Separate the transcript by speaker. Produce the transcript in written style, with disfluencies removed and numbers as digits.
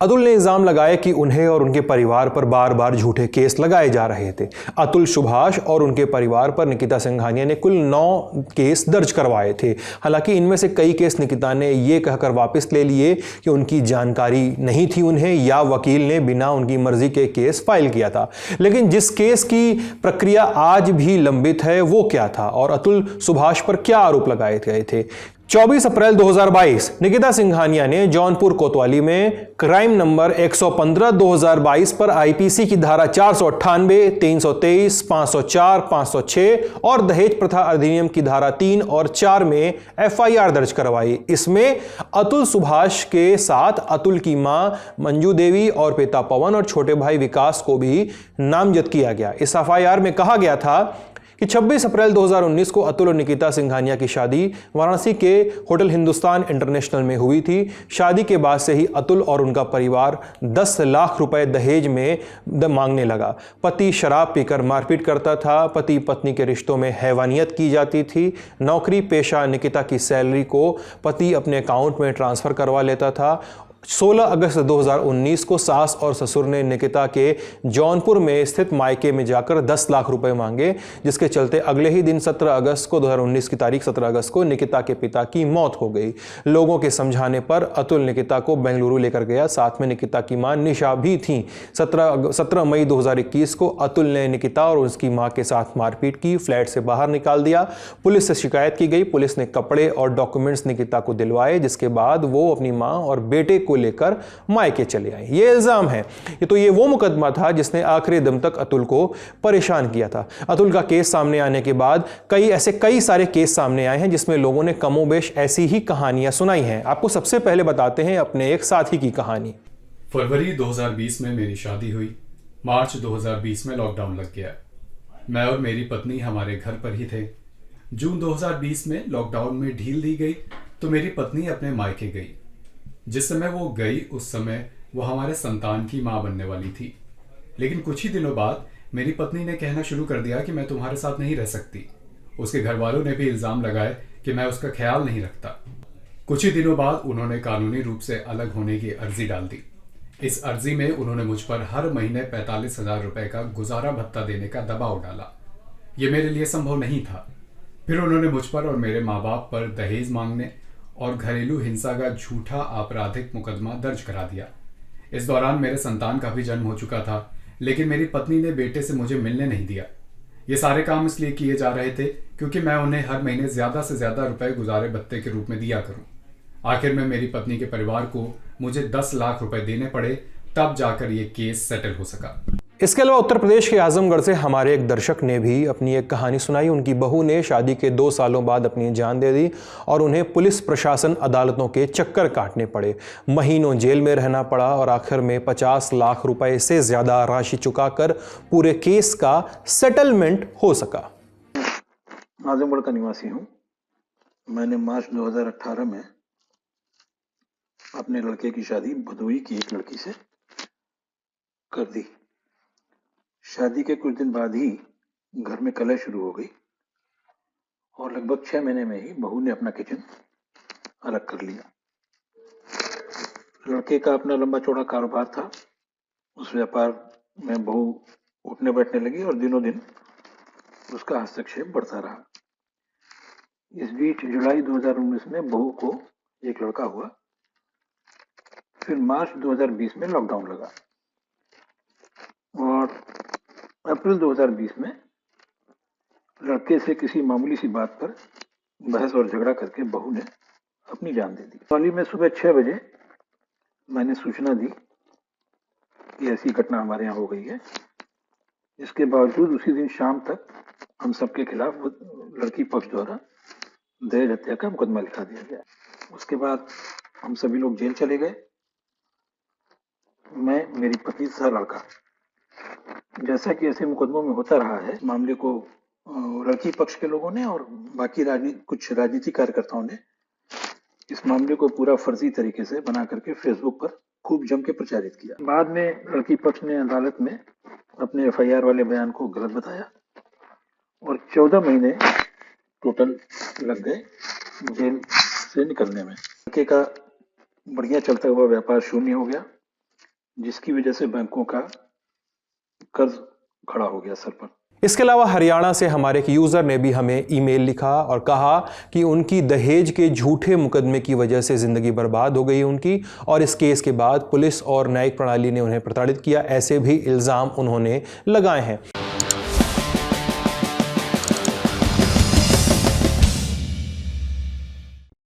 Speaker 1: अतुल ने इल्जाम लगाया कि उन्हें और उनके परिवार पर बार बार झूठे केस लगाए जा रहे थे। अतुल सुभाष और उनके परिवार पर निकिता सिंघानिया ने कुल 9 केस दर्ज करवाए थे। हालांकि इनमें से कई केस निकिता ने यह कहकर वापस ले लिए कि उनकी जानकारी नहीं थी उन्हें या वकील ने बिना उनकी मर्जी के केस फाइल किया था। लेकिन जिस केस की प्रक्रिया आज भी लंबित है वो क्या था और अतुल सुभाष पर क्या आरोप लगाए गए थे? 24 अप्रैल 2022 निकिता सिंघानिया ने जौनपुर कोतवाली में क्राइम नंबर 115/2022 पर आईपीसी की धारा 498, 323, 504, 506 और दहेज प्रथा अधिनियम की धारा 3 और 4 में एफआईआर दर्ज करवाई। इसमें अतुल सुभाष के साथ अतुल की मां मंजू देवी और पिता पवन और छोटे भाई विकास को भी नामजद किया गया। इस एफआईआर में कहा गया था कि 26 अप्रैल 2019 को अतुल और निकिता सिंघानिया की शादी वाराणसी के होटल हिंदुस्तान इंटरनेशनल में हुई थी। शादी के बाद से ही अतुल और उनका परिवार 10 लाख रुपए दहेज में मांगने लगा। पति शराब पीकर मारपीट करता था। पति पत्नी के रिश्तों में हैवानियत की जाती थी। नौकरी पेशा निकिता की सैलरी को पति अपने अकाउंट में ट्रांसफर करवा लेता था। 16 अगस्त 2019 को सास और ससुर ने निकिता के जौनपुर में स्थित मायके में जाकर 10 लाख रुपए मांगे, जिसके चलते अगले ही दिन 17 अगस्त को 2019 की तारीख 17 अगस्त को निकिता के पिता की मौत हो गई। लोगों के समझाने पर अतुल निकिता को बेंगलुरु लेकर गया। साथ में निकिता की मां निशा भी थी। 17 मई 2021 को अतुल ने निकिता और उसकी मां के साथ मारपीट की, फ्लैट से बाहर निकाल दिया। पुलिस से शिकायत की गई। पुलिस ने कपड़े और डॉक्यूमेंट्स निकिता को दिलवाए, जिसके बाद वो अपनी मां और बेटे को लेकर मायके चले आए। ये इल्जाम है। ये वो मुकदमा था जिसने आखिरी दम तक अतुल को परेशान किया था। अतुल का केस सामने आने के बाद कई सारे केस सामने आए हैं जिसमें लोगों ने कमोबेश ऐसी ही कहानियां सुनाई हैं। आपको सबसे पहले बताते हैं अपने एक साथी की कहानी।
Speaker 2: फरवरी 2020 में मेरी शादी हुई। मार्च 2020 में लॉकडाउन लग गया। मैं और मेरी पत्नी हमारे घर पर ही थे। जून 2020 में लॉकडाउन में ढील दी गई तो मेरी पत्नी अपने मायके गई। जिस समय वो गई उस समय वो हमारे संतान की मां बनने वाली थी। लेकिन कुछ ही दिनों बाद मेरी पत्नी ने कहना शुरू कर दिया कि मैं तुम्हारे साथ नहीं रह सकती। उसके घर वालों ने भी इल्जाम लगाए कि मैं उसका ख्याल नहीं रखता। कुछ ही दिनों बाद उन्होंने कानूनी रूप से अलग होने की अर्जी डाल दी। इस अर्जी में उन्होंने मुझ पर हर महीने 45,000 रुपए का गुजारा भत्ता देने का दबाव डाला। ये मेरे लिए संभव नहीं था। फिर उन्होंने मुझ पर और मेरे माँ बाप पर दहेज मांगने और घरेलू हिंसा का झूठा आपराधिक मुकदमा दर्ज करा दिया। इस दौरान मेरे संतान का भी जन्म हो चुका था, लेकिन मेरी पत्नी ने बेटे से मुझे मिलने नहीं दिया। ये सारे काम इसलिए किए जा रहे थे क्योंकि मैं उन्हें हर महीने ज्यादा से ज्यादा रुपए गुजारे भत्ते के रूप में दिया करूं। आखिर में मेरी पत्नी के परिवार को मुझे 10 लाख रुपए देने पड़े, तब जाकर ये केस सेटल हो सका।
Speaker 1: इसके अलावा उत्तर प्रदेश के आजमगढ़ से हमारे एक दर्शक ने भी अपनी एक कहानी सुनाई। उनकी बहू ने शादी के 2 सालों बाद अपनी जान दे दी और उन्हें पुलिस प्रशासन अदालतों के चक्कर काटने पड़े। महीनों जेल में रहना पड़ा और आखिर में 50 लाख रुपए से ज्यादा राशि चुकाकर पूरे केस का सेटलमेंट हो सका।
Speaker 3: आजमगढ़ का निवासी हूँ। मैंने मार्च 2018 में अपने लड़के की शादी भदोई की एक लड़की से कर दी। शादी के कुछ दिन बाद ही घर में कलह शुरू हो गई और लगभग 6 महीने में ही बहू ने अपना किचन अलग कर लिया। लड़के का अपना लंबा चौड़ा कारोबार था। उस व्यापार में बहू उठने बैठने लगी और दिनों दिन उसका हस्तक्षेप बढ़ता रहा। इस बीच जुलाई 2019 में बहू को एक लड़का हुआ। फिर मार्च 2020 में लॉकडाउन लगा और अप्रैल 2020 में लड़के से किसी मामूली सी बात पर बहस और झगड़ा करके बहू ने अपनी जान दे दी। हाल ही में सुबह 6 बजे मैंने सूचना दी कि ऐसी घटना हमारे यहाँ हो गई है। इसके बावजूद उसी दिन शाम तक हम सबके खिलाफ लड़की पक्ष द्वारा दहेज हत्या का मुकदमा लिखा दिया गया। उसके बाद हम सभी लोग जेल चले गए। मैं, मेरी पत्नी तथा लड़का। जैसा कि ऐसे मुकदमों में होता रहा है, मामले को लड़की पक्ष के लोगों ने और बाकी कुछ राजनीतिक कार्यकर्ताओं ने इस मामले को पूरा फर्जी तरीके से बना करके फेसबुक पर खूब जम के प्रचारित किया। बाद में लड़की पक्ष ने अदालत में अपने एफआईआर वाले बयान को गलत बताया और 14 महीने टोटल लग गए जेल से निकलने में। लड़के का बढ़िया चलता हुआ व्यापार शून्य हो गया। जिसकी वजह से बैंकों का कर्ज खड़ा हो गया सर पर।
Speaker 1: इसके अलावा हरियाणा से हमारे एक यूज़र ने भी हमें ईमेल लिखा और कहा कि उनकी दहेज के झूठे मुकदमे की वजह से ज़िंदगी बर्बाद हो गई उनकी, और इस केस के बाद पुलिस और न्यायिक प्रणाली ने उन्हें प्रताड़ित किया, ऐसे भी इल्ज़ाम उन्होंने लगाए हैं।